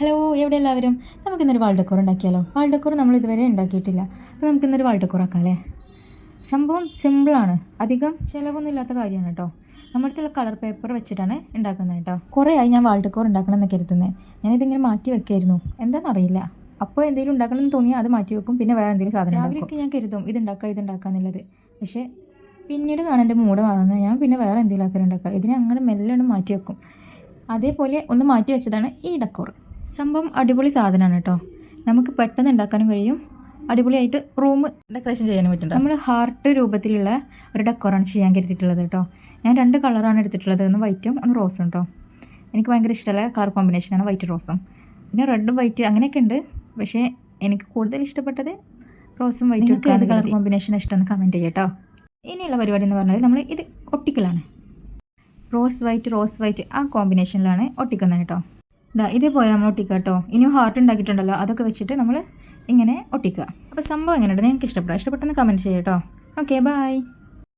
Hello, എവിടെ എല്ലാവരും? നമുക്കിന്നൊരു വാൾ ഡെക്കോർ ഉണ്ടാക്കിയാലോ? വാൾ ഡെക്കോർ നമ്മൾ ഇതുവരെ ഉണ്ടാക്കിയിട്ടില്ല. അപ്പോൾ നമുക്കിന്നൊരു വാൾ ഡെക്കോർ ആക്കാം അല്ലേ? സംഭവം സിമ്പിളാണ്, അധികം ചിലവൊന്നും ഇല്ലാത്ത കാര്യമാണ് കേട്ടോ. നമ്മുടെ കളർ പേപ്പർ വെച്ചിട്ടാണ് ഉണ്ടാക്കുന്നത് കേട്ടോ. കുറേ ആയി ഞാൻ വാൾ ഡെക്കോർ ഉണ്ടാക്കണം എന്ന് കരുതുന്നത്. ഞാനിതിങ്ങനെ മാറ്റി വെക്കായിരുന്നു, എന്താണെന്നറിയില്ല. അപ്പോൾ എന്തെങ്കിലും ഉണ്ടാക്കണം എന്ന് തോന്നിയാൽ അത് മാറ്റി വെക്കും, പിന്നെ വേറെ എന്തെങ്കിലും സാധനം രാവിലേക്ക് ഞാൻ കരുതും ഇതുണ്ടാക്കാം എന്നുള്ളത്. പക്ഷേ പിന്നീട് കാണാൻ എൻ്റെ മൂഡ് മാറുന്നത് ഞാൻ പിന്നെ വേറെ എന്തെങ്കിലും ആക്കാൻ ഉണ്ടാക്കുക. ഇതിനെ അങ്ങനെ മെല്ലെ ഒന്ന് മാറ്റി വെക്കും. അതേപോലെ ഒന്ന് മാറ്റി വെച്ചതാണ് ഈ ഡെക്കോർ. സംഭവം അടിപൊളി സാധനമാണ് കേട്ടോ. നമുക്ക് പെട്ടെന്ന് ഉണ്ടാക്കാനും കഴിയും, അടിപൊളിയായിട്ട് റൂം ഡെക്കറേഷൻ ചെയ്യാനും പറ്റും. നമ്മൾ ഹാർട്ട് രൂപത്തിലുള്ള ഒരു ഡെക്കോറാണ് ചെയ്യാൻ കരുതിയിട്ടുള്ളത് കേട്ടോ. ഞാൻ 2 കളറാണ് എടുത്തിട്ടുള്ളത്, ഒന്ന് വൈറ്റും ഒന്ന് റോസും കേട്ടോ. എനിക്ക് ഭയങ്കര ഇഷ്ടമുള്ള കളർ കോമ്പിനേഷനാണ് വൈറ്റ് റോസും. പിന്നെ റെഡും വൈറ്റ് അങ്ങനെയൊക്കെ ഉണ്ട്, പക്ഷേ എനിക്ക് കൂടുതൽ ഇഷ്ടപ്പെട്ടത് റോസും വൈറ്റും. ഏത് കളർ കോമ്പിനേഷൻ ഇഷ്ടമെന്ന് കമൻറ്റ് ചെയ്യാം കേട്ടോ. ഇനിയുള്ള പരിപാടി എന്ന് പറഞ്ഞാൽ നമ്മൾ ഇത് ഒട്ടിക്കലാണ്. റോസ് വൈറ്റ് ആ കോമ്പിനേഷനിലാണ് ഒട്ടിക്കുന്നത് കേട്ടോ. ഇതേപോലെ നമ്മൾ ഒട്ടിക്കുക കേട്ടോ. ഇനിയും ഹാർട്ട് ഉണ്ടാക്കിയിട്ടുണ്ടല്ലോ, അതൊക്കെ വെച്ചിട്ട് നമ്മൾ ഇങ്ങനെ ഒട്ടിക്കുക. അപ്പോൾ സംഭവം എങ്ങനെയുണ്ട്? നിങ്ങൾക്ക് ഇഷ്ടപ്പെട്ടെന്ന് കമൻറ്റ് ചെയ്യാം കേട്ടോ. Okay, by.